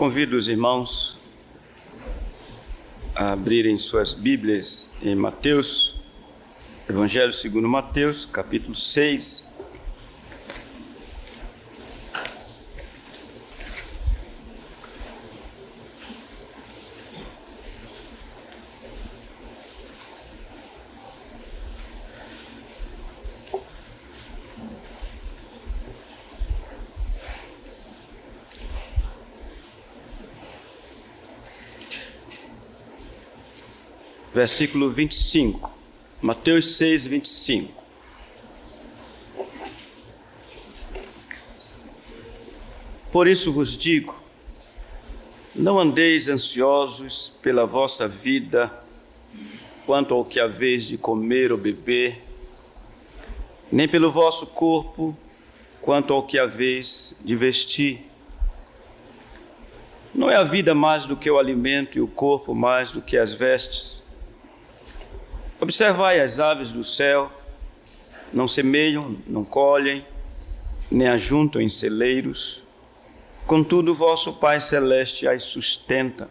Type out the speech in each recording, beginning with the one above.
Convido os irmãos a abrirem suas Bíblias em Mateus, Evangelho segundo Mateus, capítulo 6. Versículo 25, Mateus 6, 25. Por isso vos digo, não andeis ansiosos pela vossa vida, quanto ao que haveis de comer ou beber, nem pelo vosso corpo, quanto ao que haveis de vestir. Não é a vida mais do que o alimento e o corpo mais do que as vestes? Observai as aves do céu, não semeiam, não colhem, nem ajuntam em celeiros, contudo vosso Pai Celeste as sustenta.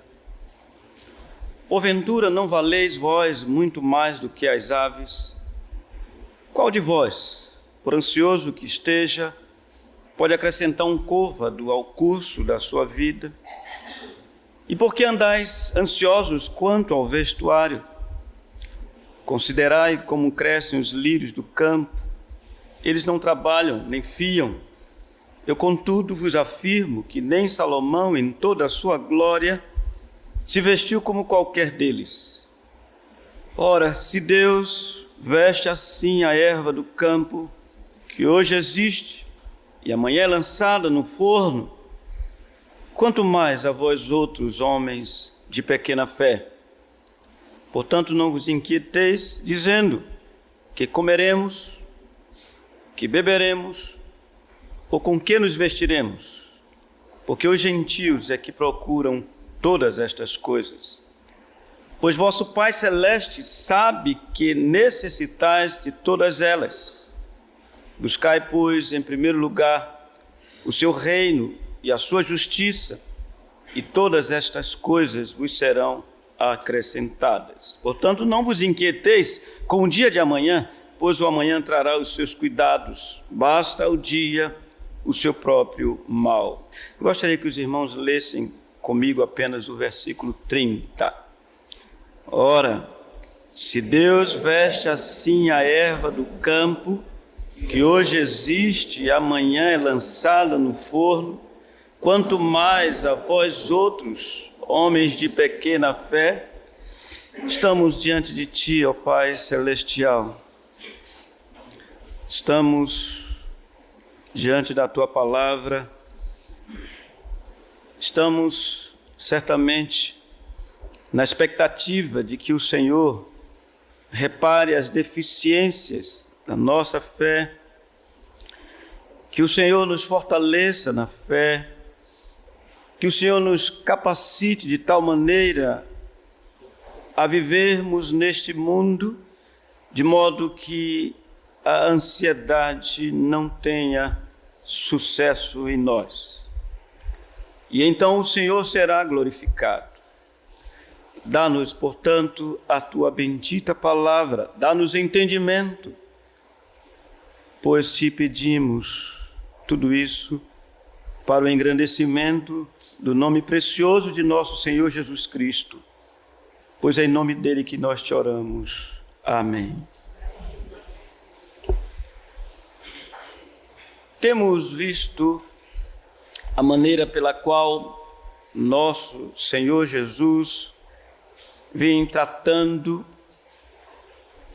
Porventura não valeis vós muito mais do que as aves? Qual de vós, por ansioso que esteja, pode acrescentar um côvado ao curso da sua vida? E por que andais ansiosos quanto ao vestuário? Considerai como crescem os lírios do campo, eles não trabalham, nem fiam. Eu, contudo, vos afirmo que nem Salomão, em toda a sua glória, se vestiu como qualquer deles. Ora, se Deus veste assim a erva do campo, que hoje existe e amanhã é lançada no forno, quanto mais a vós outros, homens de pequena fé. Portanto, não vos inquieteis, dizendo que comeremos, que beberemos, ou com que nos vestiremos, porque os gentios é que procuram todas estas coisas. Pois vosso Pai Celeste sabe que necessitais de todas elas. Buscai, pois, em primeiro lugar, o seu reino e a sua justiça, e todas estas coisas vos serão acrescentadas. Portanto, não vos inquieteis com o dia de amanhã, pois o amanhã trará os seus cuidados. Basta ao dia o seu próprio mal. Gostaria que os irmãos lessem comigo apenas o versículo 30. Ora, se Deus veste assim a erva do campo, que hoje existe e amanhã é lançada no forno, quanto mais a vós outros, homens de pequena fé, estamos diante de Ti, ó Pai Celestial. Estamos diante da Tua palavra. Estamos certamente na expectativa de que o Senhor repare as deficiências da nossa fé, que o Senhor nos fortaleça na fé, que o Senhor nos capacite de tal maneira a vivermos neste mundo, de modo que a ansiedade não tenha sucesso em nós. E então o Senhor será glorificado. Dá-nos, portanto, a Tua bendita palavra, dá-nos entendimento, pois Te pedimos tudo isso para o engrandecimento do nome precioso de nosso Senhor Jesus Cristo, pois é em nome dele que nós te oramos. Amém. Temos visto a maneira pela qual nosso Senhor Jesus vem tratando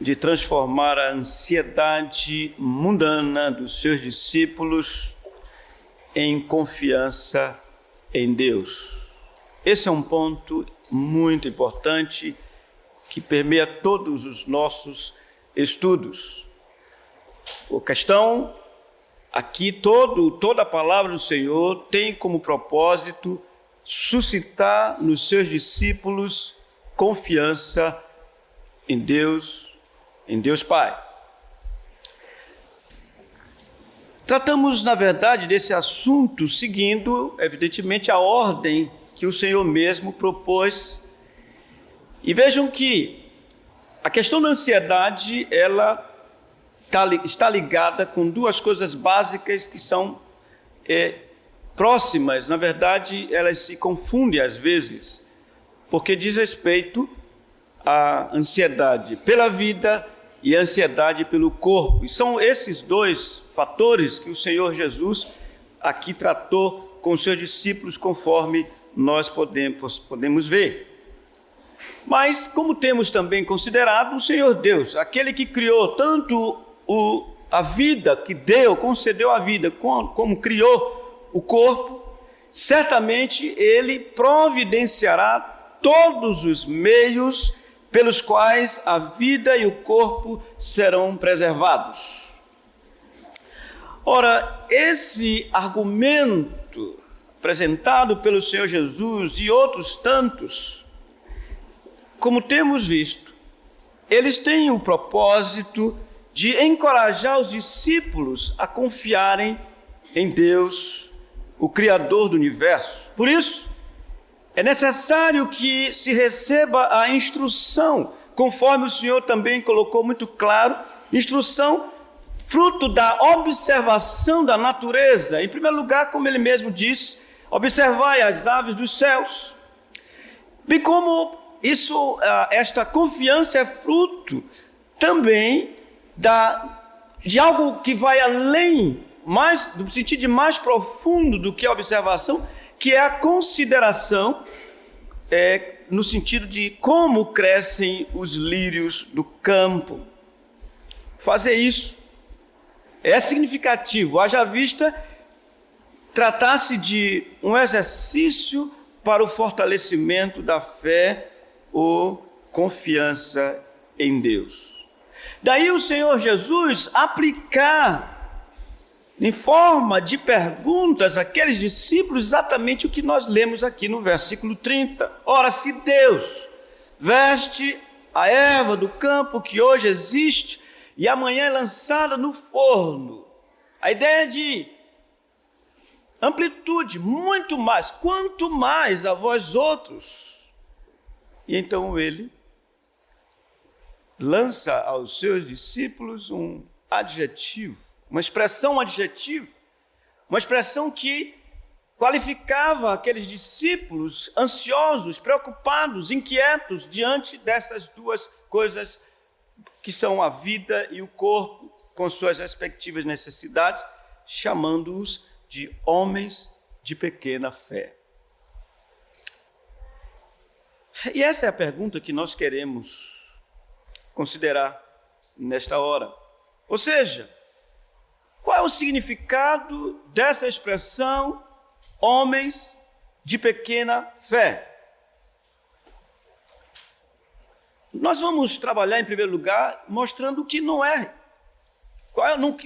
de transformar a ansiedade mundana dos seus discípulos em confiança em Deus. Esse é um ponto muito importante que permeia todos os nossos estudos. A questão aqui, toda a palavra do Senhor tem como propósito suscitar nos seus discípulos confiança em Deus Pai. Tratamos, na verdade, desse assunto seguindo, evidentemente, a ordem que o Senhor mesmo propôs. E vejam que a questão da ansiedade, ela está ligada com duas coisas básicas que são próximas. Na verdade, elas se confundem às vezes, porque diz respeito à ansiedade pela vida e a ansiedade pelo corpo. E são esses dois fatores que o Senhor Jesus aqui tratou com os seus discípulos, conforme nós podemos ver. Mas, como temos também considerado, o Senhor Deus, aquele que criou tanto a vida, que concedeu a vida, como criou o corpo, certamente Ele providenciará todos os meios pelos quais a vida e o corpo serão preservados. Ora, esse argumento apresentado pelo Senhor Jesus e outros tantos, como temos visto, eles têm o propósito de encorajar os discípulos a confiarem em Deus, o Criador do universo. Por isso, é necessário que se receba a instrução, conforme o Senhor também colocou muito claro, instrução fruto da observação da natureza. Em primeiro lugar, como ele mesmo disse, observai as aves dos céus. Bem como esta confiança é fruto também de algo que vai além, no sentido de mais profundo do que a observação, que é a consideração, no sentido de como crescem os lírios do campo. Fazer isso é significativo, haja vista tratar-se de um exercício para o fortalecimento da fé ou confiança em Deus. Daí o Senhor Jesus aplicar em forma de perguntas àqueles discípulos exatamente o que nós lemos aqui no versículo 30. Ora, se Deus veste a erva do campo que hoje existe e amanhã é lançada no forno, a ideia de amplitude, muito mais, quanto mais a vós outros. E então ele lança aos seus discípulos um adjetivo, uma expressão adjetiva, uma expressão que qualificava aqueles discípulos ansiosos, preocupados, inquietos diante dessas duas coisas que são a vida e o corpo, com suas respectivas necessidades, chamando-os de homens de pequena fé. E essa é a pergunta que nós queremos considerar nesta hora. Ou seja, qual é o significado dessa expressão, homens de pequena fé? Nós vamos trabalhar, em primeiro lugar, mostrando o que não é,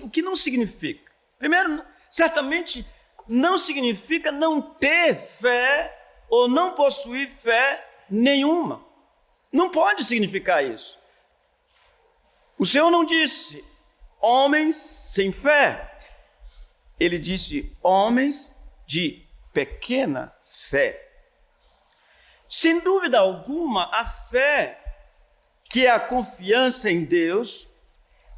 o que não significa. Primeiro, certamente não significa não ter fé ou não possuir fé nenhuma. Não pode significar isso. O Senhor não disse homens sem fé. Ele disse homens de pequena fé. Sem dúvida alguma, a fé, que é a confiança em Deus,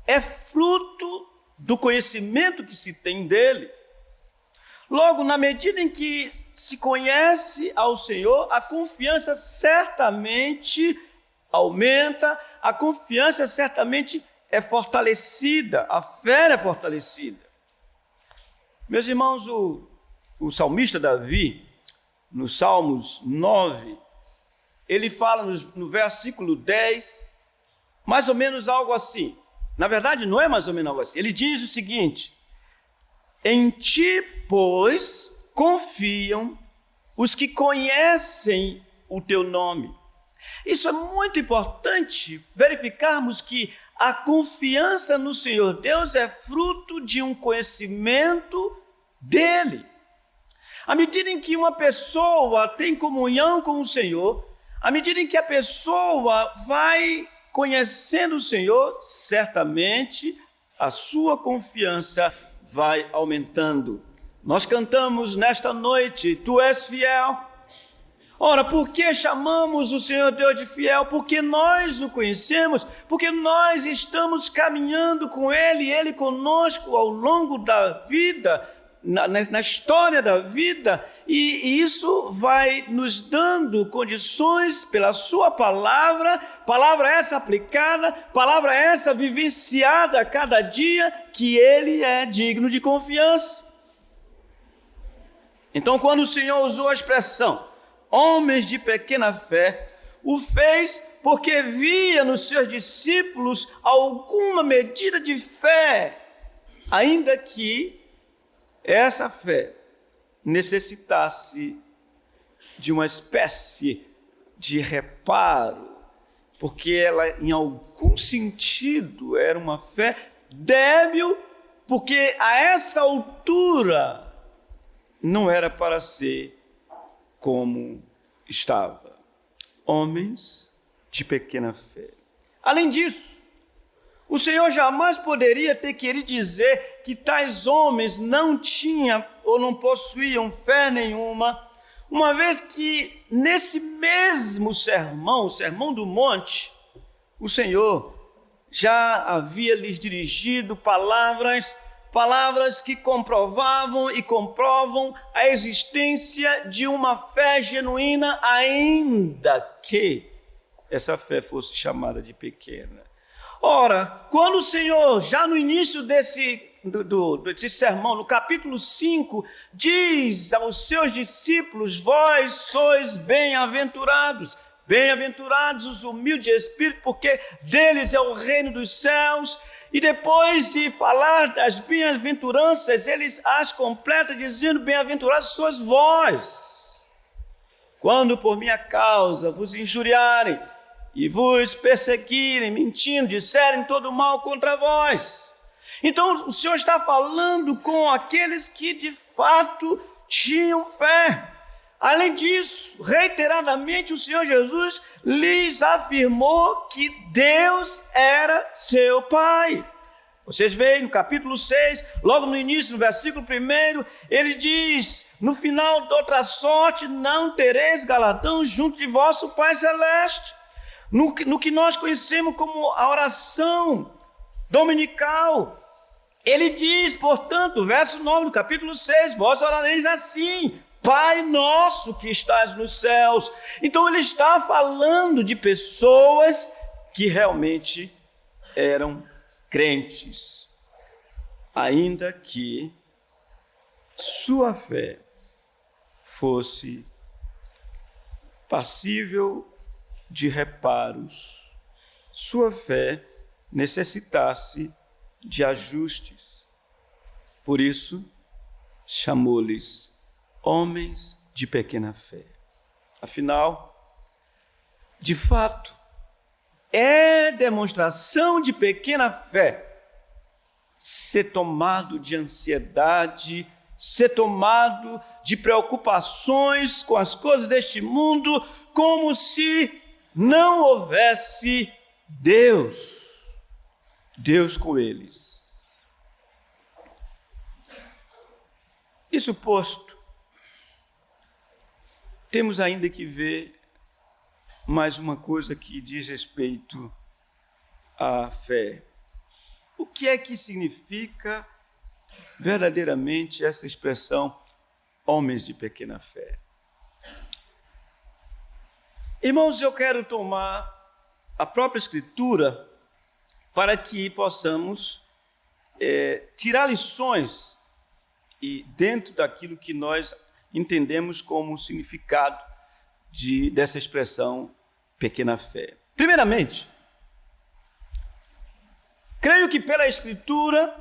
é fruto do conhecimento que se tem dele. Logo, na medida em que se conhece ao Senhor, a confiança certamente aumenta, a confiança certamente é fortalecida, a fé é fortalecida. Meus irmãos, o salmista Davi, no Salmos 9, ele fala no versículo 10, mais ou menos algo assim. Na verdade, não é mais ou menos algo assim. Ele diz o seguinte: em ti, pois, confiam os que conhecem o teu nome. Isso é muito importante, verificarmos que a confiança no Senhor Deus é fruto de um conhecimento dele. À medida em que uma pessoa tem comunhão com o Senhor, à medida em que a pessoa vai conhecendo o Senhor, certamente a sua confiança vai aumentando. Nós cantamos nesta noite: Tu és fiel, Ora, por que chamamos o Senhor Deus de fiel? Porque nós o conhecemos, porque nós estamos caminhando com Ele, Ele conosco ao longo da vida, na história da vida, e isso vai nos dando condições pela sua palavra essa aplicada, palavra essa vivenciada a cada dia, que Ele é digno de confiança. Então, quando o Senhor usou a expressão homens de pequena fé, o fez porque via nos seus discípulos alguma medida de fé, ainda que essa fé necessitasse de uma espécie de reparo, porque ela, em algum sentido, era uma fé débil, porque a essa altura não era para ser como estava. Homens de pequena fé. Além disso, o Senhor jamais poderia ter querido dizer que tais homens não tinham ou não possuíam fé nenhuma, uma vez que nesse mesmo sermão, o Sermão do Monte, o Senhor já havia lhes dirigido palavras que comprovavam e comprovam a existência de uma fé genuína, ainda que essa fé fosse chamada de pequena. Ora, quando o Senhor, já no início desse sermão, no capítulo 5, diz aos seus discípulos: vós sois bem-aventurados, bem-aventurados os humildes de espírito, porque deles é o reino dos céus. E depois de falar das bem-aventuranças, eles as completa dizendo: bem-aventurados sois vós, quando por minha causa vos injuriarem e vos perseguirem, mentindo, disserem todo mal contra vós. Então o Senhor está falando com aqueles que de fato tinham fé. Além disso, reiteradamente o Senhor Jesus lhes afirmou que Deus era seu Pai. Vocês veem no capítulo 6, logo no início, no versículo 1, ele diz: no final de outra sorte não tereis galardão junto de vosso Pai Celeste. No que nós conhecemos como a oração dominical, ele diz, portanto, verso 9 do capítulo 6, vós orareis assim: Pai nosso que estás nos céus. Então ele está falando de pessoas que realmente eram crentes, ainda que sua fé fosse passível de reparos, sua fé necessitasse de ajustes. Por isso, chamou-lhes homens de pequena fé. Afinal, de fato, é demonstração de pequena fé ser tomado de ansiedade, ser tomado de preocupações com as coisas deste mundo, como se não houvesse Deus com eles. Isso posto, temos ainda que ver mais uma coisa que diz respeito à fé. O que é que significa verdadeiramente essa expressão, homens de pequena fé? Irmãos, eu quero tomar a própria Escritura para que possamos tirar lições e dentro daquilo que nós entendemos como o significado dessa expressão pequena fé. Primeiramente, creio que pela Escritura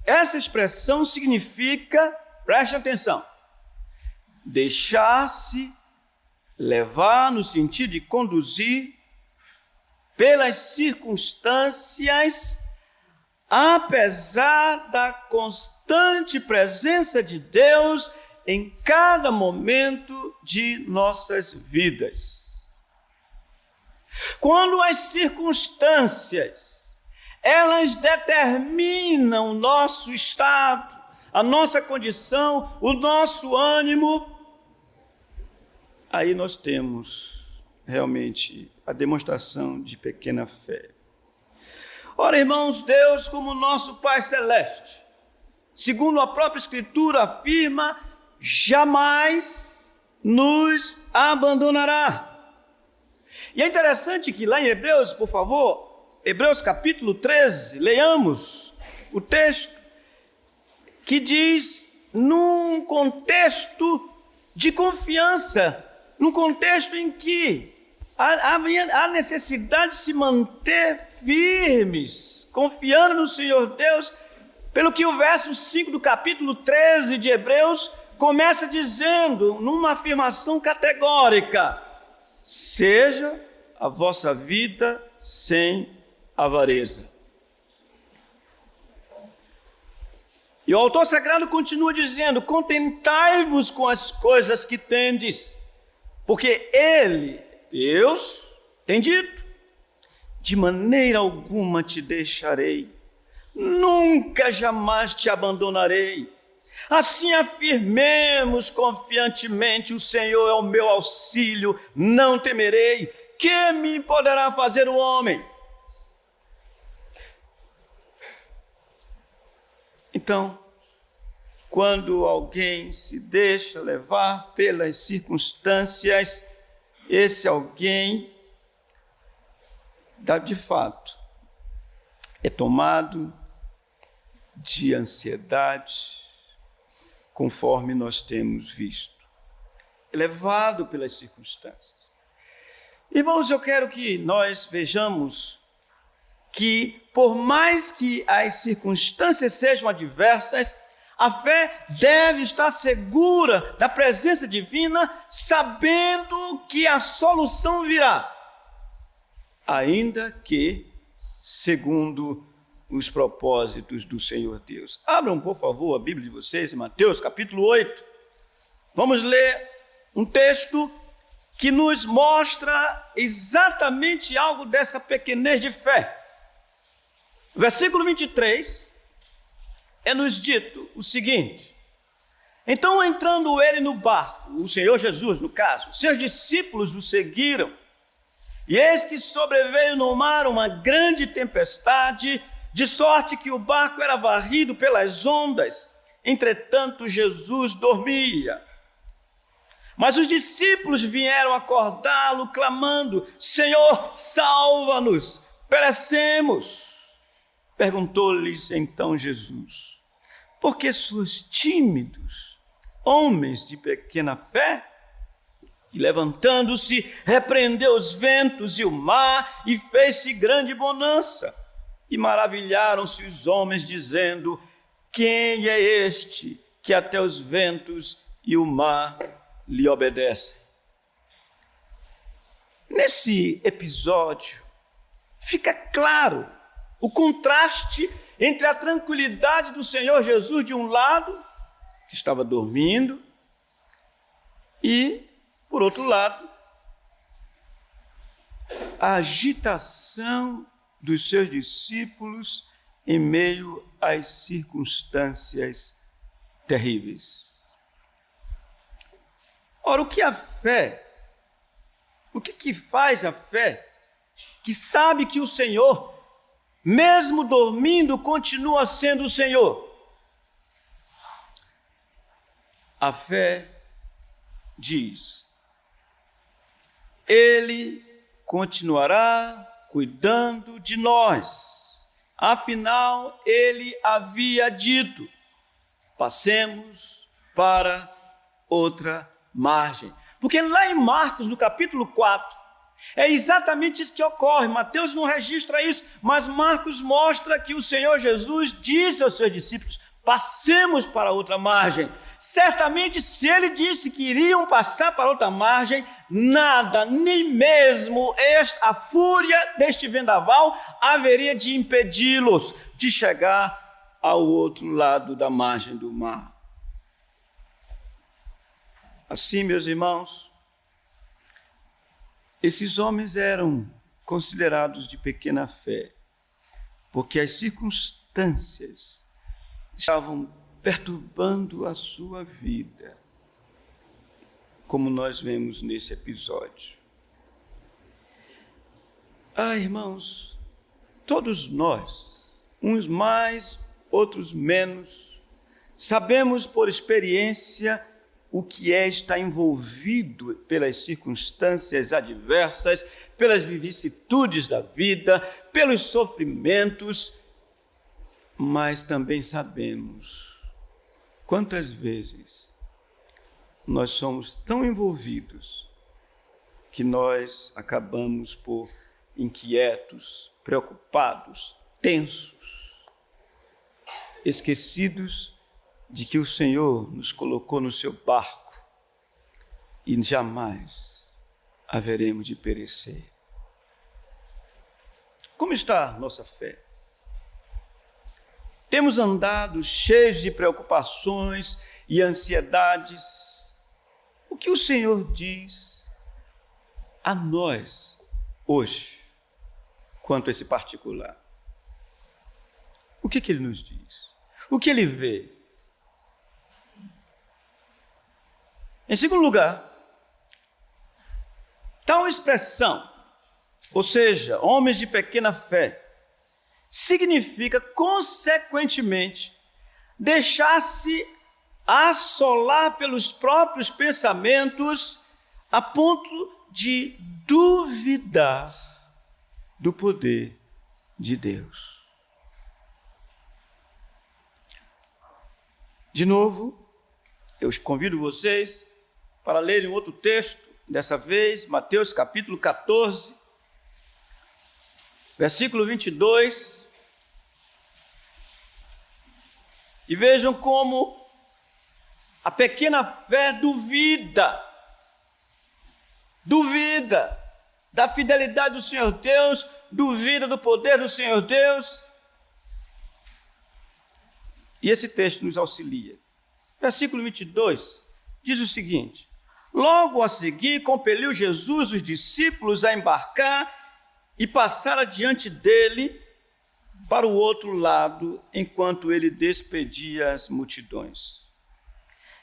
essa expressão significa, preste atenção, deixar-se levar no sentido de conduzir pelas circunstâncias, apesar da constante presença de Deus em cada momento de nossas vidas. Quando as circunstâncias, elas determinam o nosso estado, a nossa condição, o nosso ânimo, aí nós temos realmente a demonstração de pequena fé. Ora, irmãos, Deus, como nosso Pai Celeste, segundo a própria Escritura afirma, jamais nos abandonará. E é interessante que lá em Hebreus, por favor, Hebreus capítulo 13, leiamos o texto que diz, num contexto de confiança, num contexto em que há necessidade de se manter firmes, confiando no Senhor Deus, pelo que o verso 5 do capítulo 13 de Hebreus começa dizendo, numa afirmação categórica, seja a vossa vida sem avareza. E o autor sagrado continua dizendo, contentai-vos com as coisas que tendes, porque Ele, Deus, tem dito, de maneira alguma te deixarei, nunca jamais te abandonarei. Assim afirmemos confiantemente, o Senhor é o meu auxílio, não temerei. Que me poderá fazer o homem? Então, quando alguém se deixa levar pelas circunstâncias, esse alguém, de fato, é tomado de ansiedade, conforme nós temos visto, é levado pelas circunstâncias. Irmãos, eu quero que nós vejamos que, por mais que as circunstâncias sejam adversas, a fé deve estar segura da presença divina, sabendo que a solução virá, ainda que segundo os propósitos do Senhor Deus. Abram, por favor, a Bíblia de vocês em Mateus, capítulo 8. Vamos ler um texto que nos mostra exatamente algo dessa pequenez de fé. Versículo 23, é-nos dito o seguinte: então, entrando ele no barco, o Senhor Jesus, no caso, seus discípulos o seguiram, e eis que sobreveio no mar uma grande tempestade, de sorte que o barco era varrido pelas ondas. Entretanto, Jesus dormia. Mas os discípulos vieram acordá-lo, clamando: Senhor, salva-nos, perecemos. Perguntou-lhes então Jesus: por que sois tímidos, homens de pequena fé? E levantando-se, repreendeu os ventos e o mar, e fez-se grande bonança. E maravilharam-se os homens, dizendo: quem é este que até os ventos e o mar lhe obedecem? Nesse episódio, fica claro o contraste entre a tranquilidade do Senhor Jesus, de um lado, que estava dormindo, e, por outro lado, a agitação dos seus discípulos em meio às circunstâncias terríveis. Ora, o que a fé, o que faz a fé, que sabe que o Senhor, mesmo dormindo, continua sendo o Senhor? A fé diz: Ele continuará cuidando de nós. Afinal, Ele havia dito: passemos para outra margem. Porque lá em Marcos, no capítulo 4, é exatamente isso que ocorre. Mateus não registra isso, mas Marcos mostra que o Senhor Jesus disse aos seus discípulos: passemos para outra margem. Certamente, se ele disse que iriam passar para outra margem, nada, nem mesmo a fúria deste vendaval haveria de impedi-los de chegar ao outro lado da margem do mar. Assim, meus irmãos, esses homens eram considerados de pequena fé, porque as circunstâncias estavam perturbando a sua vida. como nós vemos nesse episódio. Irmãos, todos nós, uns mais, outros menos, sabemos por experiência o que é estar envolvido pelas circunstâncias adversas, pelas vicissitudes da vida, pelos sofrimentos, mas também sabemos quantas vezes nós somos tão envolvidos que nós acabamos por inquietos, preocupados, tensos, esquecidos de que o Senhor nos colocou no seu barco e jamais haveremos de perecer. Como está nossa fé? Temos andado cheios de preocupações e ansiedades. O que o Senhor diz a nós hoje, quanto a esse particular? O que Ele nos diz? O que Ele vê? Em segundo lugar, tal expressão, ou seja, homens de pequena fé, significa, consequentemente, deixar-se assolar pelos próprios pensamentos a ponto de duvidar do poder de Deus. De novo, eu convido vocês para lerem outro texto, dessa vez, Mateus capítulo 14, versículo 22, e vejam como a pequena fé duvida da fidelidade do Senhor Deus, duvida do poder do Senhor Deus. E esse texto nos auxilia. Versículo 22 diz o seguinte: logo a seguir compeliu Jesus os discípulos a embarcar e passar adiante dele para o outro lado, enquanto ele despedia as multidões.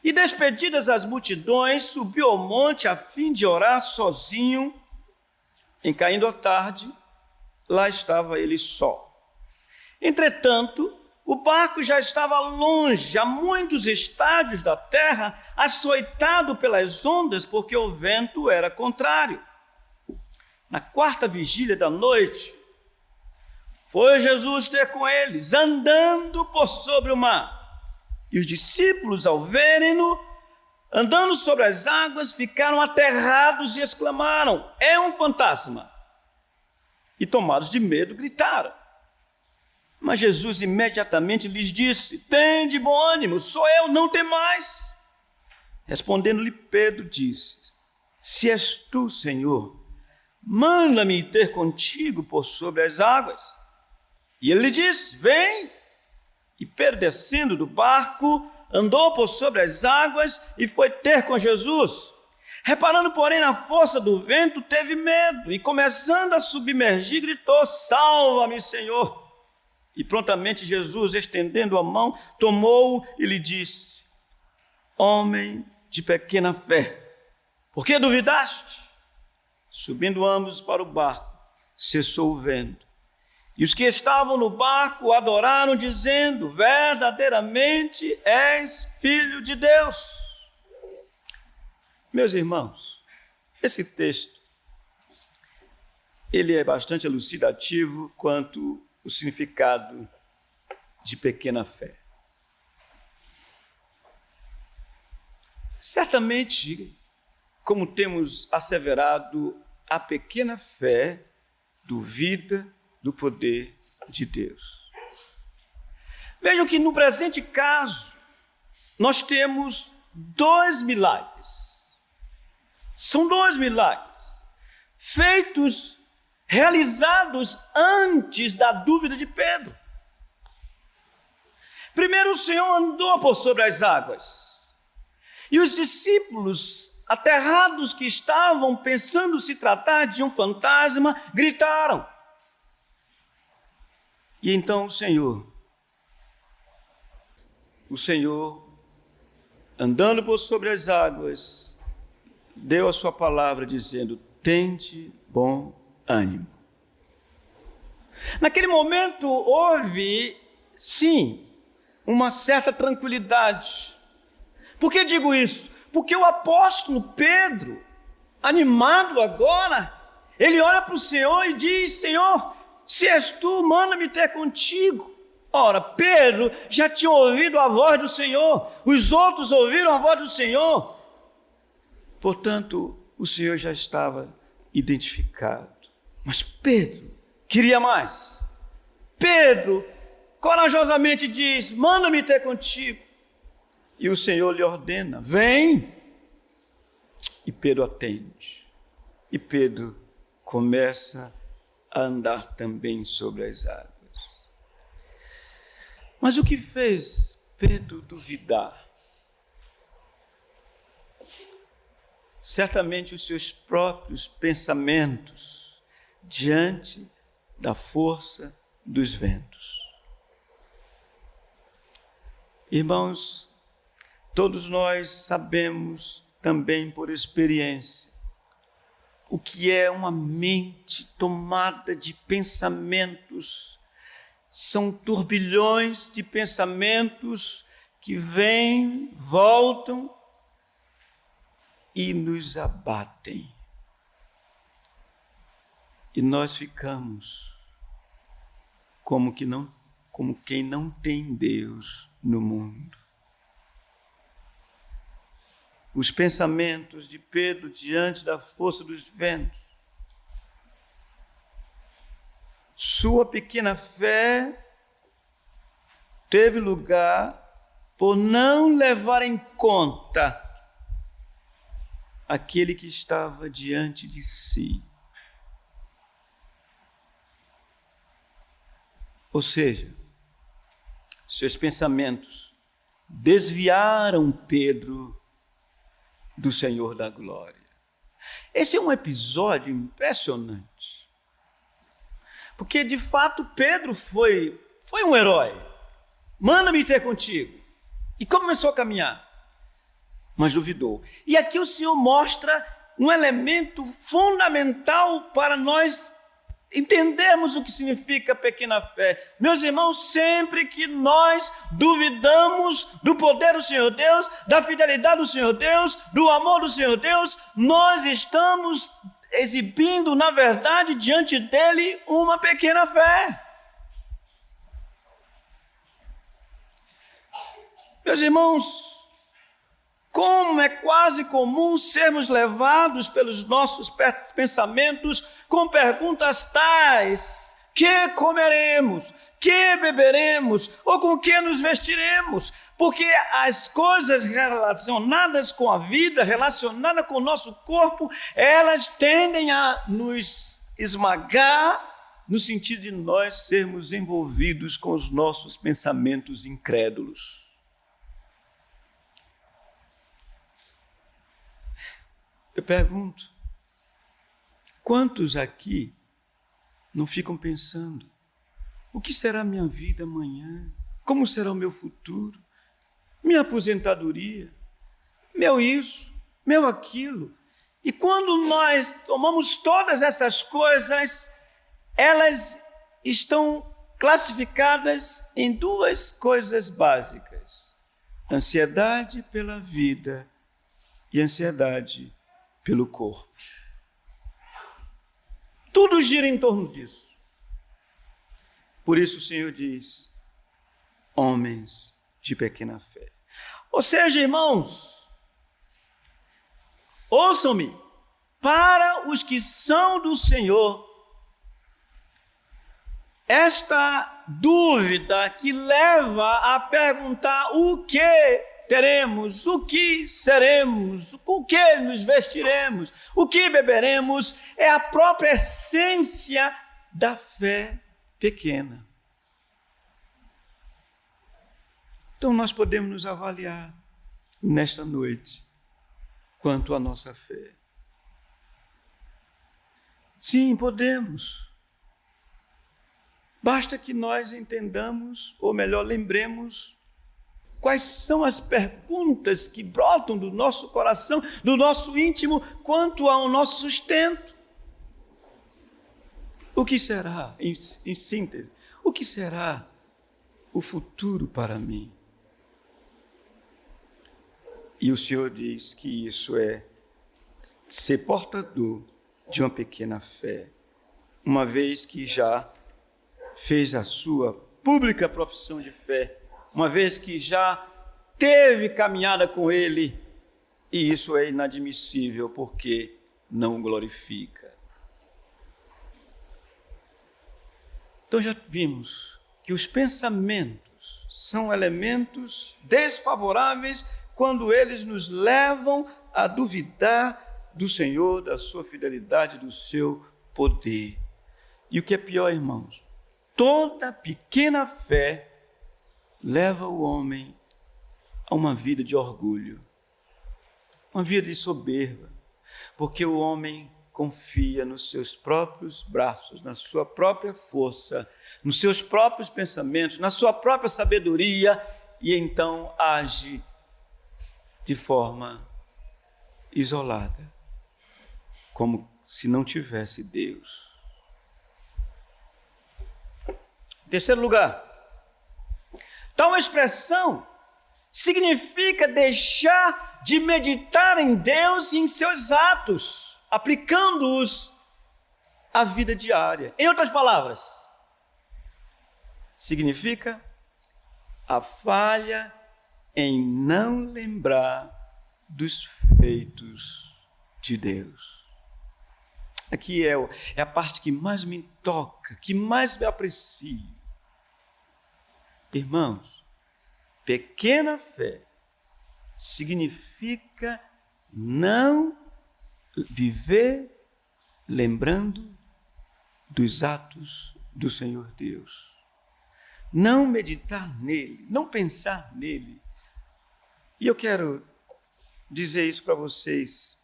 E despedidas as multidões, subiu ao monte a fim de orar sozinho. Em caindo a tarde, lá estava ele só. Entretanto, o barco já estava longe, a muitos estádios da terra, açoitado pelas ondas, porque o vento era contrário. Na quarta vigília da noite, foi Jesus ter com eles, andando por sobre o mar. E os discípulos, ao verem-no, andando sobre as águas, ficaram aterrados e exclamaram: é um fantasma! E tomados de medo, gritaram. Mas Jesus imediatamente lhes disse: tende bom ânimo, sou eu, não temais. Respondendo-lhe Pedro, disse: se és tu, Senhor, manda-me ir ter contigo por sobre as águas. E ele lhe disse: vem. E Pedro, descendo do barco, andou por sobre as águas e foi ter com Jesus. Reparando, porém, na força do vento, teve medo e, começando a submergir, gritou: salva-me, Senhor. E prontamente Jesus, estendendo a mão, tomou-o e lhe disse: homem de pequena fé, por que duvidaste? Subindo ambos para o barco, cessou o vento. E os que estavam no barco o adoraram, dizendo: verdadeiramente és Filho de Deus. Meus irmãos, esse texto, ele é bastante elucidativo quanto o significado de pequena fé. Certamente, como temos asseverado, a pequena fé duvida do poder de Deus. Vejam que no presente caso, nós temos 2 milagres. São 2 milagres, feitos, realizados antes da dúvida de Pedro. Primeiro, o Senhor andou por sobre as águas. E os discípulos, aterrados que estavam, pensando se tratar de um fantasma, gritaram. E então o Senhor, andando por sobre as águas, deu a sua palavra dizendo: tende bom ânimo. Naquele momento houve, sim, uma certa tranquilidade. Por que digo isso? Porque o apóstolo Pedro, animado agora, ele olha para o Senhor e diz: Senhor, se és tu, manda-me ter contigo. Ora, Pedro já tinha ouvido a voz do Senhor, os outros ouviram a voz do Senhor. Portanto, o Senhor já estava identificado. Mas Pedro queria mais. Pedro corajosamente diz: manda-me ter contigo. E o Senhor lhe ordena: vem. E Pedro atende. E Pedro começa a andar também sobre as águas. Mas o que fez Pedro duvidar? Certamente os seus próprios pensamentos diante da força dos ventos. Irmãos, todos nós sabemos também por experiência o que é uma mente tomada de pensamentos. São turbilhões de pensamentos que vêm, voltam e nos abatem. E nós ficamos como quem não tem Deus no mundo. Os pensamentos de Pedro diante da força dos ventos. Sua pequena fé teve lugar por não levar em conta aquele que estava diante de si. Ou seja, seus pensamentos desviaram Pedro do Senhor da glória. Esse é um episódio impressionante. Porque, de fato, Pedro foi um herói. Manda-me ter contigo. E começou a caminhar. Mas duvidou. E aqui o Senhor mostra um elemento fundamental para nós entendermos o que significa pequena fé. Meus irmãos, sempre que nós duvidamos do poder do Senhor Deus, da fidelidade do Senhor Deus, do amor do Senhor Deus, nós estamos exibindo, na verdade, diante dele, uma pequena fé. Meus irmãos, como é quase comum sermos levados pelos nossos pensamentos com perguntas tais: que comeremos, que beberemos, ou com que nos vestiremos? Porque as coisas relacionadas com a vida, relacionadas com o nosso corpo, elas tendem a nos esmagar, no sentido de nós sermos envolvidos com os nossos pensamentos incrédulos. Eu pergunto, quantos aqui não ficam pensando: o que será a minha vida amanhã? Como será o meu futuro? Minha aposentadoria? Meu isso? Meu aquilo? E quando nós tomamos todas essas coisas, elas estão classificadas em duas coisas básicas: ansiedade pela vida e ansiedade pelo corpo. Tudo gira em torno disso. Por isso o Senhor diz: homens de pequena fé. Ou seja, irmãos, ouçam-me, para os que são do Senhor, esta dúvida que leva a perguntar o que teremos, o que seremos, com que nos vestiremos, o que beberemos, é a própria essência da fé pequena. Então nós podemos nos avaliar nesta noite quanto à nossa fé. Sim, podemos. Basta que nós entendamos, ou melhor, lembremos Quais são as perguntas que brotam do nosso coração, do nosso íntimo, quanto ao nosso sustento? O que será, em síntese, o que será o futuro para mim? E o Senhor diz que isso é ser portador de uma pequena fé, uma vez que já fez a sua pública profissão de fé, uma vez que já teve caminhada com Ele, e isso é inadmissível porque não o glorifica. Então já vimos que os pensamentos são elementos desfavoráveis quando eles nos levam a duvidar do Senhor, da sua fidelidade, do seu poder. E o que é pior, irmãos, toda pequena fé leva o homem a uma vida de orgulho, uma vida de soberba, porque o homem confia nos seus próprios braços, na sua própria força, nos seus próprios pensamentos, na sua própria sabedoria, e então age de forma isolada, como se não tivesse Deus. Em terceiro lugar, tal expressão significa deixar de meditar em Deus e em seus atos, aplicando-os à vida diária. Em outras palavras, significa a falha em não lembrar dos feitos de Deus. Aqui é a parte que mais me toca, que mais me aprecio. Irmãos, pequena fé significa não viver lembrando dos atos do Senhor Deus. Não meditar nele, não pensar nele. E eu quero dizer isso para vocês,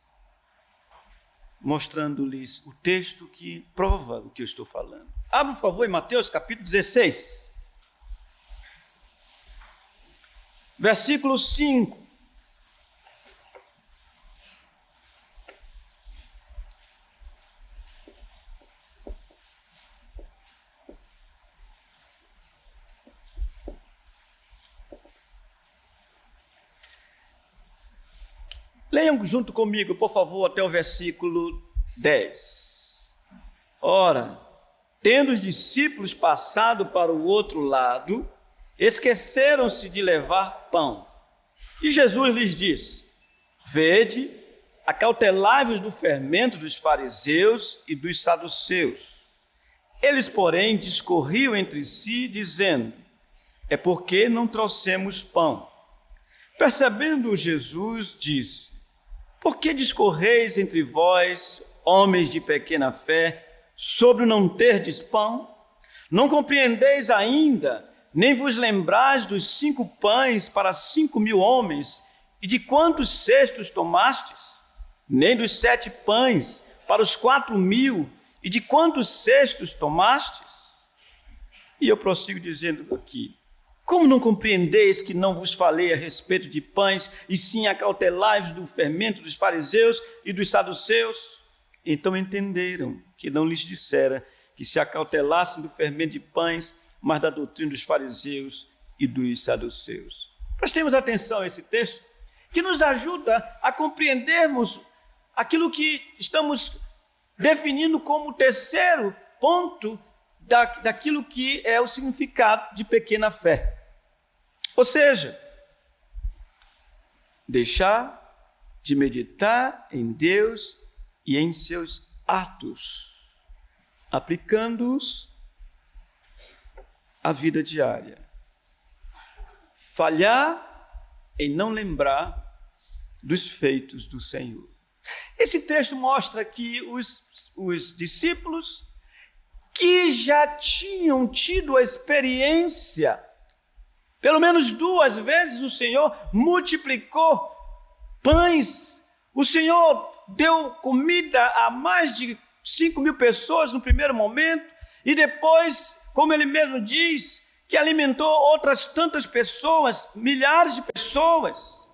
mostrando-lhes o texto que prova o que eu estou falando. Abra, por favor, em Mateus capítulo 16. Versículo 5. Leiam junto comigo, por favor, até o versículo 10. Ora, tendo os discípulos passado para o outro lado, esqueceram-se de levar pão. E Jesus lhes disse: vede, acautelai-vos do fermento dos fariseus e dos saduceus. Eles, porém, discorriam entre si, dizendo: é porque não trouxemos pão. Percebendo Jesus, disse: por que discorreis entre vós, homens de pequena fé, sobre o não terdes pão? Não compreendeis ainda, nem vos lembrais dos 5 pães para 5.000 homens, e de quantos cestos tomastes? Nem dos 7 pães para os 4.000, e de quantos cestos tomastes? E eu prossigo dizendo aqui: como não compreendeis que não vos falei a respeito de pães, e sim acautelai-vos do fermento dos fariseus e dos saduceus? Então entenderam que não lhes dissera que se acautelassem do fermento de pães, mas da doutrina dos fariseus e dos saduceus. Prestemos atenção a esse texto, que nos ajuda a compreendermos aquilo que estamos definindo como o terceiro ponto daquilo que é o significado de pequena fé. Ou seja, deixar de meditar em Deus e em seus atos, aplicando-os à vida diária. Falhar em não lembrar dos feitos do Senhor. Esse texto mostra que os discípulos que já tinham tido a experiência, pelo menos 2 vezes o Senhor multiplicou pães, o Senhor deu comida a mais de 5.000 pessoas no primeiro momento, e depois, como ele mesmo diz, que alimentou outras tantas pessoas, milhares de pessoas.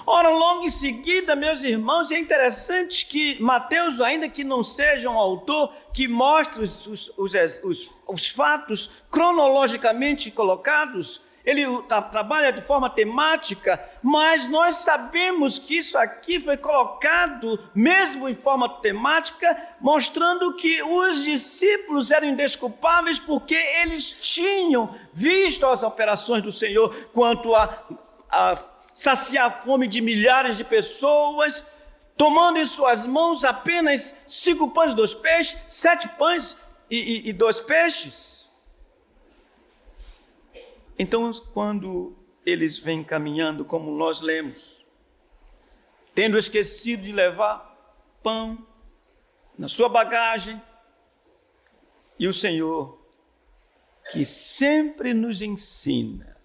Ora, logo em seguida, meus irmãos, é interessante que Mateus, ainda que não seja um autor que mostre os fatos cronologicamente colocados, ele trabalha de forma temática, mas nós sabemos que isso aqui foi colocado mesmo em forma temática, mostrando que os discípulos eram indesculpáveis porque eles tinham visto as operações do Senhor quanto a saciar a fome de milhares de pessoas, tomando em suas mãos apenas 5 pães e 2 peixes, 7 pães e 2 peixes. Então, quando eles vêm caminhando, como nós lemos, tendo esquecido de levar pão na sua bagagem, e o Senhor, que sempre nos ensina,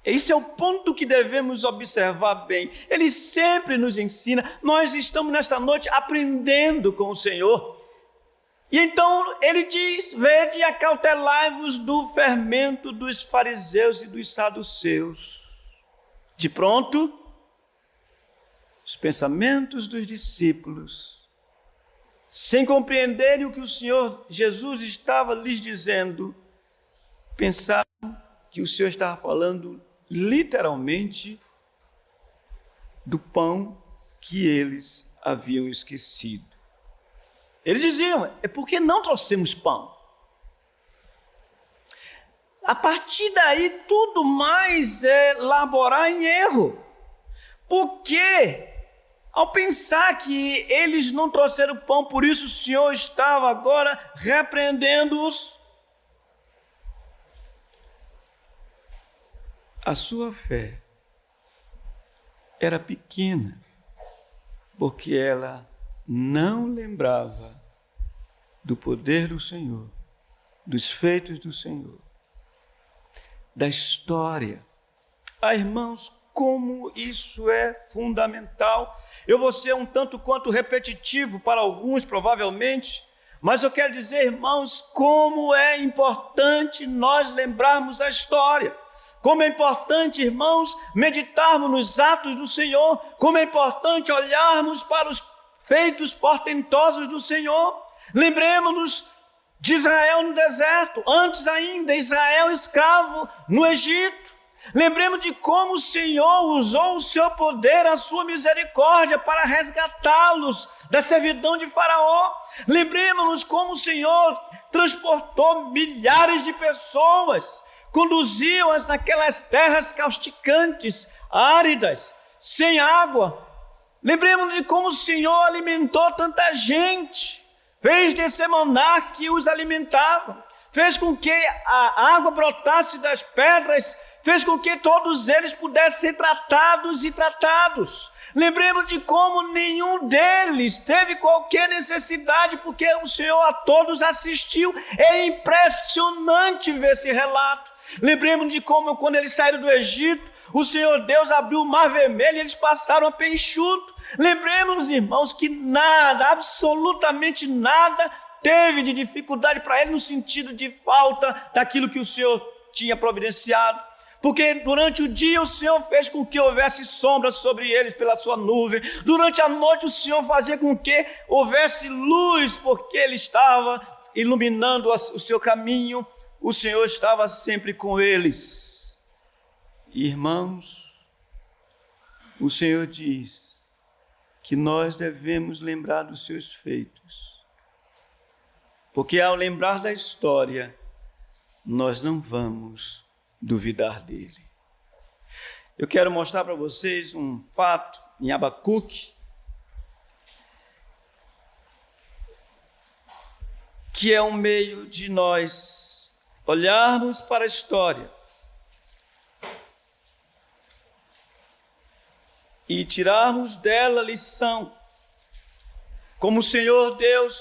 esse é o ponto que devemos observar bem, Ele sempre nos ensina, nós estamos nesta noite aprendendo com o Senhor. E então ele diz: vede e acautelai-vos do fermento dos fariseus e dos saduceus. De pronto, os pensamentos dos discípulos, sem compreenderem o que o Senhor Jesus estava lhes dizendo, pensaram que o Senhor estava falando literalmente do pão que eles haviam esquecido. Eles diziam: é porque não trouxemos pão. A partir daí, tudo mais é laborar em erro. Porque, ao pensar que eles não trouxeram pão, por isso o Senhor estava agora repreendendo-os. A sua fé era pequena, porque ela não lembrava do poder do Senhor, dos feitos do Senhor, da história. Irmãos, como isso é fundamental. Eu vou ser um tanto quanto repetitivo para alguns, provavelmente, mas eu quero dizer, irmãos, como é importante nós lembrarmos a história. Como é importante, irmãos, meditarmos nos atos do Senhor. Como é importante olharmos para os feitos portentosos do Senhor. Lembremos-nos de Israel no deserto, antes ainda Israel escravo no Egito. Lembremos de como o Senhor usou o seu poder, a sua misericórdia para resgatá-los da servidão de Faraó. Lembremos-nos como o Senhor transportou milhares de pessoas, conduziu-as naquelas terras causticantes, áridas, sem água. Lembremos de como o Senhor alimentou tanta gente, fez descer maná que os alimentava, fez com que a água brotasse das pedras, fez com que todos eles pudessem ser tratados e tratados. Lembremos de como nenhum deles teve qualquer necessidade, porque o Senhor a todos assistiu. É impressionante ver esse relato. Lembremos de como, quando eles saíram do Egito, o Senhor Deus abriu o mar vermelho e eles passaram a pé enxuto. Lembremos, irmãos, que nada, absolutamente nada, teve de dificuldade para eles no sentido de falta daquilo que o Senhor tinha providenciado. Porque durante o dia o Senhor fez com que houvesse sombra sobre eles pela sua nuvem. Durante a noite o Senhor fazia com que houvesse luz, porque Ele estava iluminando o seu caminho. O Senhor estava sempre com eles. Irmãos, o Senhor diz que nós devemos lembrar dos seus feitos. Porque ao lembrar da história, nós não vamos duvidar dele. Eu quero mostrar para vocês um fato em Abacuque, que é um meio de nós olharmos para a história e tirarmos dela lição, como o Senhor Deus,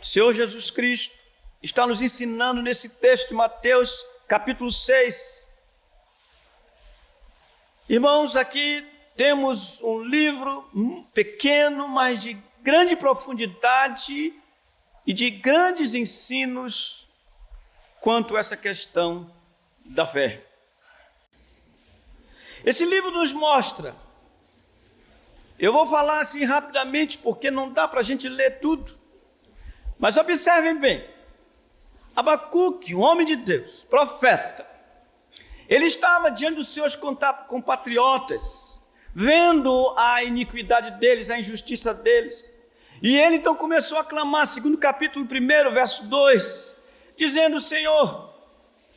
o Senhor Jesus Cristo, está nos ensinando nesse texto de Mateus, capítulo 6. Irmãos, aqui temos um livro pequeno, mas de grande profundidade e de grandes ensinos quanto a essa questão da fé. Esse livro nos mostra, eu vou falar assim rapidamente, porque não dá para a gente ler tudo, mas observem bem, Abacuque, um homem de Deus, profeta, ele estava diante dos seus compatriotas, vendo a iniquidade deles, a injustiça deles, e ele então começou a clamar, segundo capítulo 1, verso 2, dizendo: Senhor,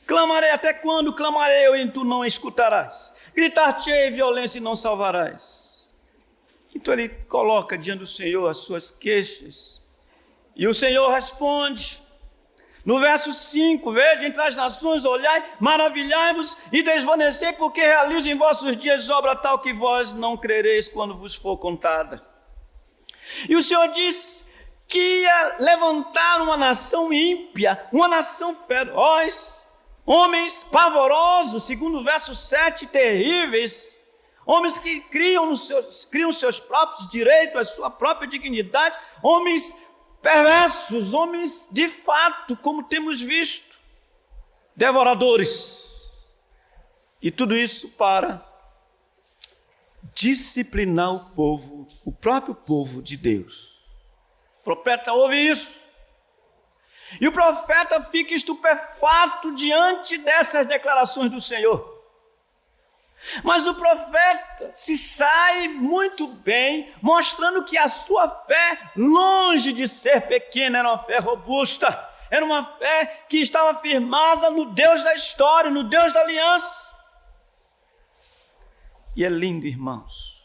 clamarei até quando? Clamarei eu e tu não escutarás. Gritar-te-ei violência e não salvarás. Então ele coloca diante do Senhor as suas queixas. E o Senhor responde. No verso 5, vede entre as nações, olhai, maravilhai-vos e desvanecei, porque realizo em vossos dias obra tal que vós não crereis quando vos for contada. E o Senhor disse que ia levantar uma nação ímpia, uma nação feroz, homens pavorosos, segundo o verso 7, terríveis, homens que criam seus próprios direitos, a sua própria dignidade, homens perversos, homens de fato, como temos visto, devoradores. E tudo isso para disciplinar o povo, o próprio povo de Deus. O profeta ouve isso. E o profeta fica estupefato diante dessas declarações do Senhor. Mas o profeta se sai muito bem, mostrando que a sua fé, longe de ser pequena, era uma fé robusta, era uma fé que estava firmada no Deus da história, no Deus da aliança. E é lindo, irmãos,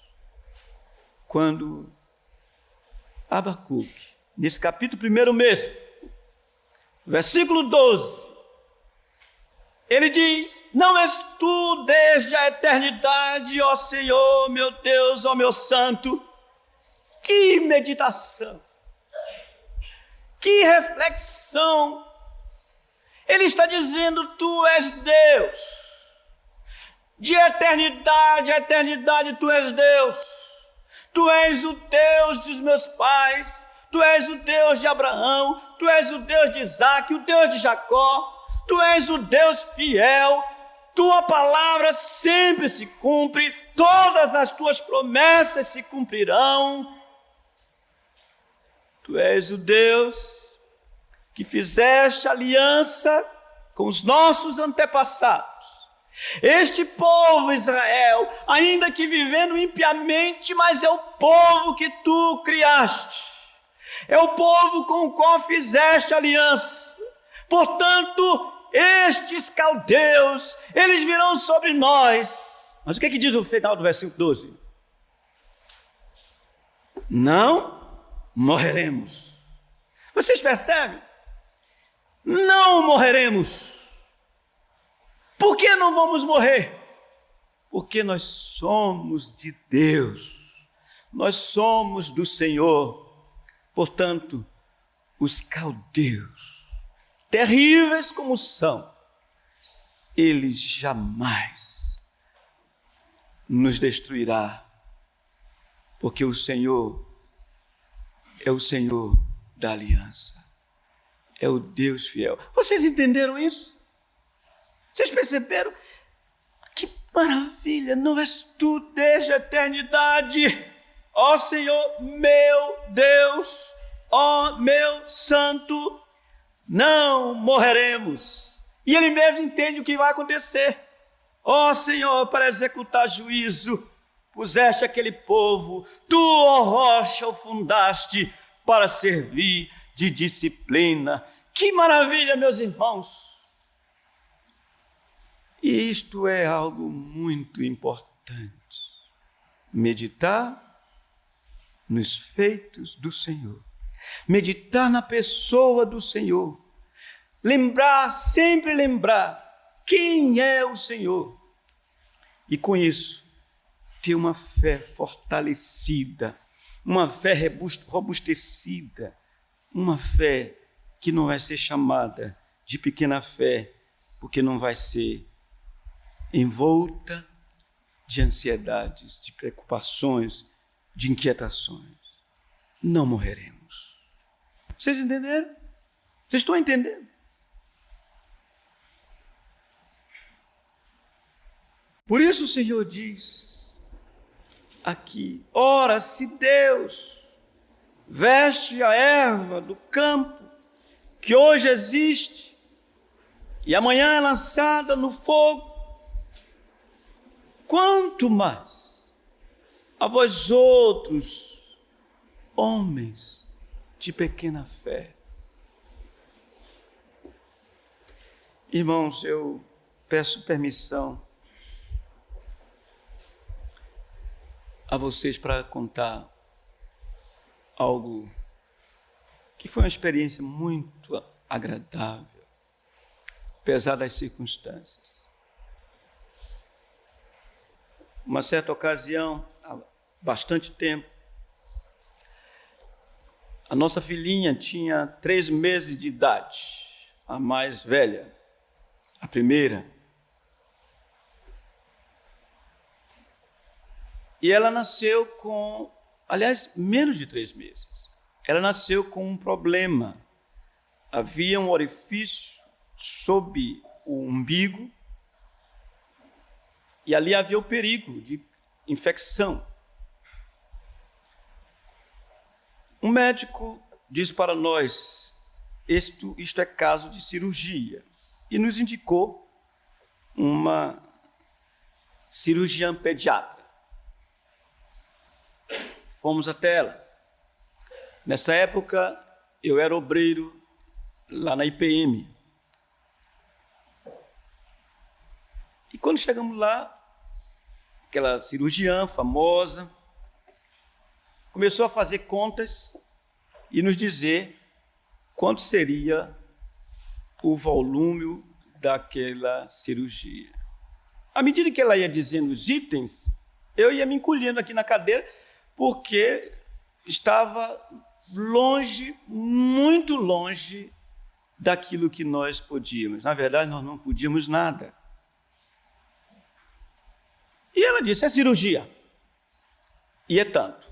quando Abacuque, nesse capítulo 1 mesmo, versículo 12, ele diz: não és tu desde a eternidade, ó Senhor, meu Deus, ó meu santo. Que meditação, que reflexão. Ele está dizendo: tu és Deus, de eternidade a eternidade tu és Deus. Tu és o Deus dos meus pais, tu és o Deus de Abraão, tu és o Deus de Isaac, o Deus de Jacó. Tu és o Deus fiel, tua palavra sempre se cumpre, todas as tuas promessas se cumprirão. Tu és o Deus que fizeste aliança com os nossos antepassados. Este povo Israel, ainda que vivendo impiamente, mas é o povo que tu criaste, é o povo com o qual fizeste aliança. Portanto, estes caldeus, eles virão sobre nós. Mas o que diz o final do versículo 12? Não morreremos. Vocês percebem? Não morreremos. Por que não vamos morrer? Porque nós somos de Deus. Nós somos do Senhor. Portanto, os caldeus, terríveis como são, eles jamais nos destruirá, porque o Senhor é o Senhor da aliança, é o Deus fiel. Vocês entenderam isso? Vocês perceberam? Que maravilha! Não és tu desde a eternidade, ó Senhor, meu Deus, ó meu santo. Não morreremos. E ele mesmo entende o que vai acontecer. Ó Senhor, para executar juízo, puseste aquele povo, tu, ó rocha, o fundaste para servir de disciplina. Que maravilha, meus irmãos! E isto é algo muito importante. Meditar nos feitos do Senhor. Meditar na pessoa do Senhor, sempre lembrar quem é o Senhor, e com isso ter uma fé fortalecida, uma fé robustecida, uma fé que não vai ser chamada de pequena fé, porque não vai ser envolta de ansiedades, de preocupações, de inquietações. Não morreremos. Vocês entenderam? Vocês estão entendendo? Por isso o Senhor diz aqui: ora, se Deus veste a erva do campo, que hoje existe, e amanhã é lançada no fogo, quanto mais a vós outros, homens de pequena fé. Irmãos, eu peço permissão a vocês para contar algo que foi uma experiência muito agradável, apesar das circunstâncias. Uma certa ocasião, há bastante tempo, a nossa filhinha tinha 3 meses de idade, a mais velha, a primeira. E ela nasceu com, aliás, menos de 3 meses. Ela nasceu com um problema. Havia um orifício sob o umbigo e ali havia o perigo de infecção. Um médico disse para nós: isto é caso de cirurgia, e nos indicou uma cirurgiã pediatra. Fomos até ela. Nessa época, eu era obreiro lá na IPM. E quando chegamos lá, aquela cirurgiã famosa começou a fazer contas e nos dizer quanto seria o volume daquela cirurgia. À medida que ela ia dizendo os itens, eu ia me encolhendo aqui na cadeira, porque estava longe, muito longe daquilo que nós podíamos. Na verdade, nós não podíamos nada. E ela disse: é cirurgia. E é tanto.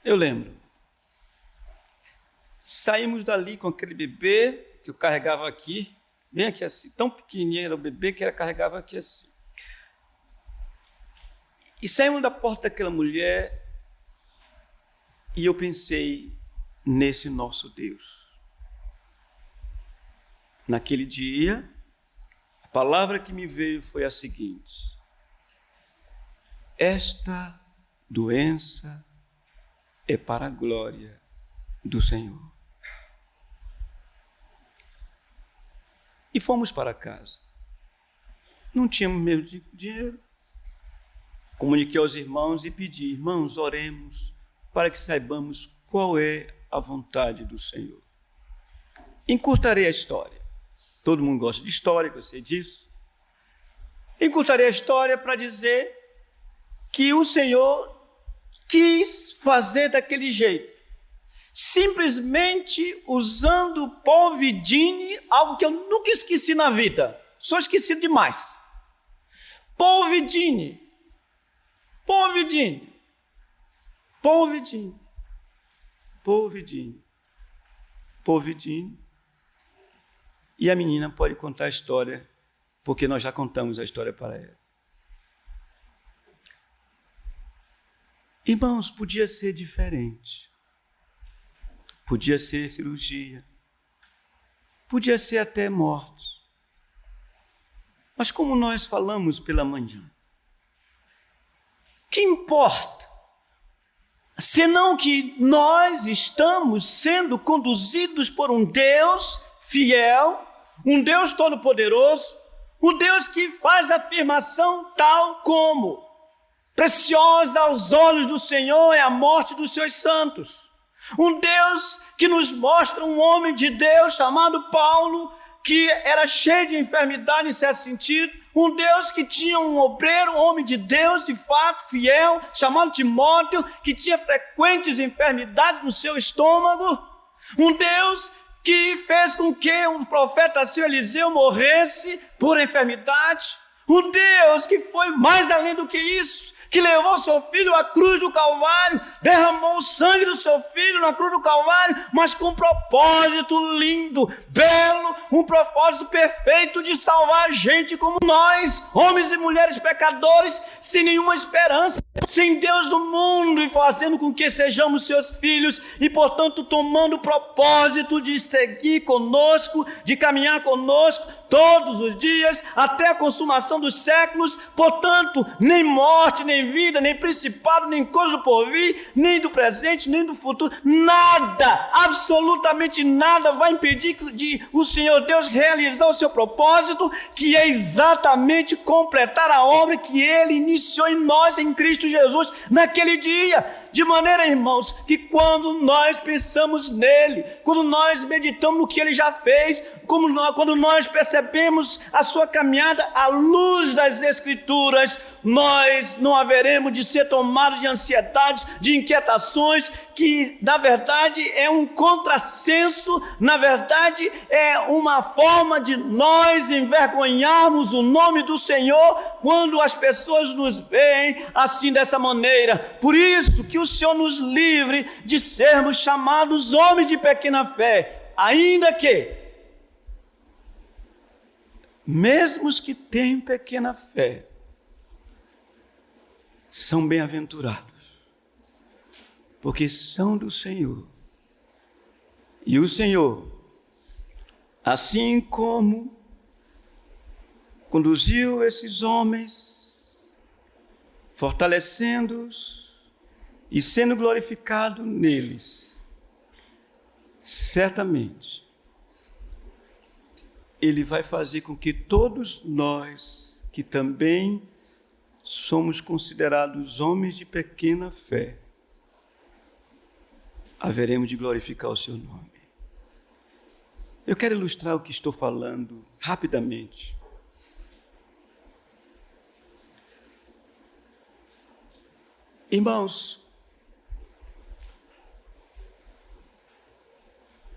Eu lembro. Saímos dali com aquele bebê que eu carregava aqui, bem aqui assim, tão pequenininho era o bebê que ela carregava aqui assim. E saímos da porta daquela mulher e eu pensei nesse nosso Deus. Naquele dia, a palavra que me veio foi a seguinte: esta doença é para a glória do Senhor. E fomos para casa. Não tínhamos mesmo dinheiro. Comuniquei aos irmãos e pedi: irmãos, oremos para que saibamos qual é a vontade do Senhor. Encurtarei a história. Todo mundo gosta de história, que eu sei disso. Encurtarei a história para dizer que o Senhor quis fazer daquele jeito, simplesmente usando polvidine, algo que eu nunca esqueci na vida. Só esqueci demais. Polvidine. E a menina pode contar a história, porque nós já contamos a história para ela. Irmãos, podia ser diferente. Podia ser cirurgia. Podia ser até morte. Mas como nós falamos pela manhã, que importa? Senão que nós estamos sendo conduzidos por um Deus fiel, um Deus todo-poderoso, um Deus que faz afirmação tal como: preciosa aos olhos do Senhor é a morte dos seus santos. Um Deus que nos mostra um homem de Deus chamado Paulo, que era cheio de enfermidade em certo sentido. Um Deus que tinha um obreiro, um homem de Deus, de fato, fiel, chamado Timóteo, que tinha frequentes enfermidades no seu estômago. Um Deus que fez com que um profeta, seu Eliseu, morresse por enfermidade. Um Deus que foi mais além do que isso, que levou seu filho à cruz do Calvário, derramou o sangue do seu filho na cruz do Calvário, mas com um propósito lindo, belo, um propósito perfeito de salvar gente como nós, homens e mulheres pecadores, sem nenhuma esperança, sem Deus do mundo, e fazendo com que sejamos seus filhos e, portanto, tomando o propósito de seguir conosco, de caminhar conosco todos os dias, até a consumação dos séculos. Portanto, nem morte, nem vida, nem principado, nem coisa do porvir, nem do presente, nem do futuro, nada, absolutamente nada vai impedir de o Senhor Deus realizar o seu propósito, que é exatamente completar a obra que Ele iniciou em nós, em Cristo Jesus, naquele dia. De maneira, irmãos, que quando nós pensamos nele, quando nós meditamos no que ele já fez, quando nós percebemos a sua caminhada à luz das Escrituras, nós não haveremos de ser tomados de ansiedades, de inquietações, que na verdade é um contrassenso, na verdade é uma forma de nós envergonharmos o nome do Senhor quando as pessoas nos veem assim, dessa maneira. Por isso que o Senhor nos livre de sermos chamados homens de pequena fé, ainda que, mesmo os que têm pequena fé, são bem-aventurados, porque são do Senhor. E o Senhor, assim como conduziu esses homens, fortalecendo-os e sendo glorificado neles, certamente Ele vai fazer com que todos nós, que também somos considerados homens de pequena fé, haveremos de glorificar o seu nome. Eu quero ilustrar o que estou falando rapidamente. Irmãos,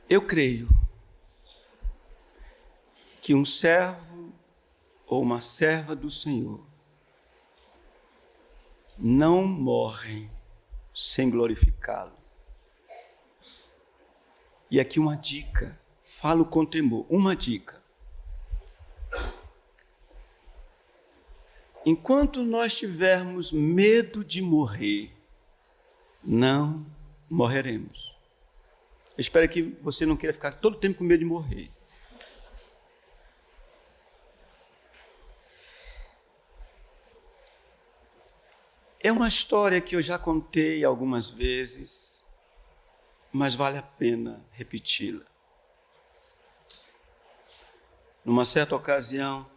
eu creio que um servo ou uma serva do Senhor não morrem sem glorificá-lo. E aqui uma dica, falo com temor, uma dica. Enquanto nós tivermos medo de morrer, não morreremos. Eu espero que você não queira ficar todo o tempo com medo de morrer. É uma história que eu já contei algumas vezes, mas vale a pena repeti-la. Numa certa ocasião,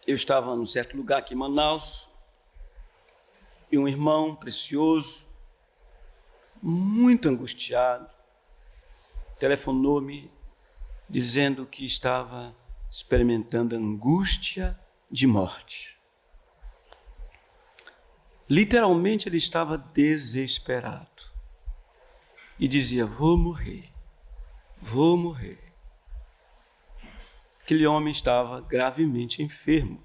eu estava num certo lugar aqui em Manaus, e um irmão precioso, muito angustiado, telefonou-me dizendo que estava experimentando angústia de morte. Literalmente ele estava desesperado e dizia: vou morrer, vou morrer. Aquele homem estava gravemente enfermo.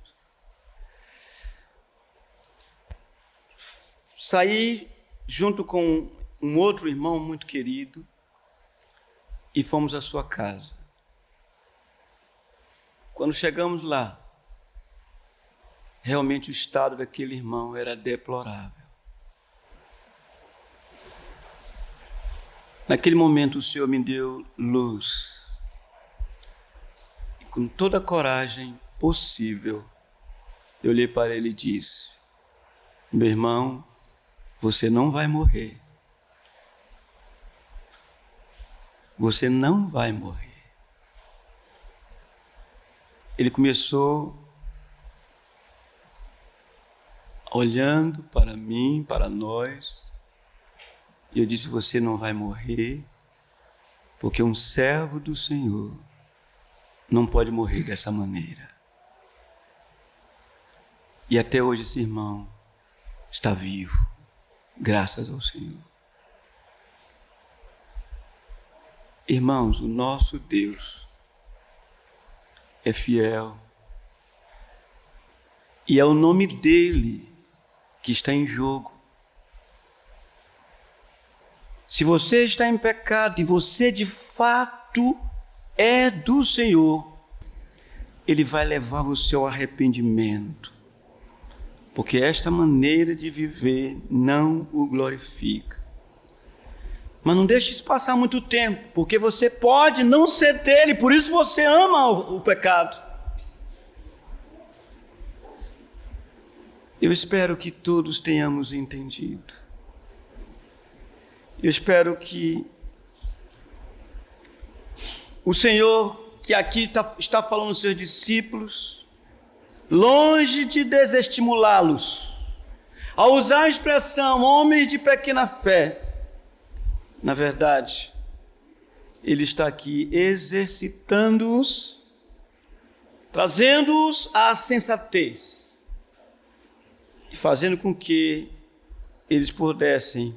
Saí junto com um outro irmão muito querido e fomos à sua casa. Quando chegamos lá, realmente o estado daquele irmão era deplorável. Naquele momento o Senhor me deu luz. E com toda a coragem possível, eu olhei para ele e disse: meu irmão, você não vai morrer. Você não vai morrer. Ele começou olhando para mim, para nós, e eu disse: você não vai morrer, porque um servo do Senhor não pode morrer dessa maneira. E até hoje esse irmão está vivo, graças ao Senhor. Irmãos, o nosso Deus é fiel, E é o nome dele que está em jogo. Se você está em pecado e você de fato é do Senhor, ele vai levar você ao arrependimento. Porque esta maneira de viver não o glorifica. Mas não deixe isso passar muito tempo, porque você pode não ser dele, por isso você ama o pecado. Eu espero que todos tenhamos entendido. Eu espero que o Senhor, que aqui está falando aos seus discípulos, longe de desestimulá-los, ao usar a expressão homens de pequena fé, na verdade, ele está aqui exercitando-os, trazendo-os à sensatez e fazendo com que eles pudessem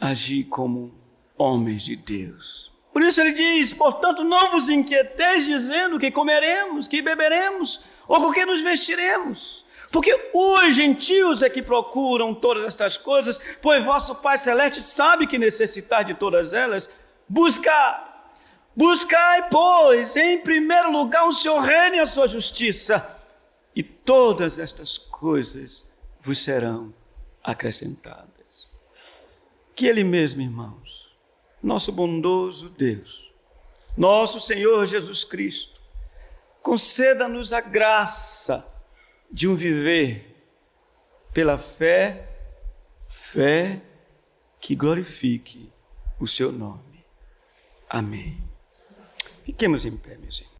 agir como homens de Deus. Por isso ele diz: portanto, não vos inquieteis dizendo que comeremos, que beberemos, ou com que nos vestiremos. Porque os gentios é que procuram todas estas coisas, pois vosso Pai Celeste sabe que necessitais de todas elas. Buscai, pois, em primeiro lugar o seu reino e a sua justiça, e todas estas coisas vos serão acrescentadas. Que Ele mesmo, irmãos, nosso bondoso Deus, nosso Senhor Jesus Cristo, conceda-nos a graça de um viver pela fé que glorifique o seu nome. Amém. Fiquemos em pé, meus irmãos.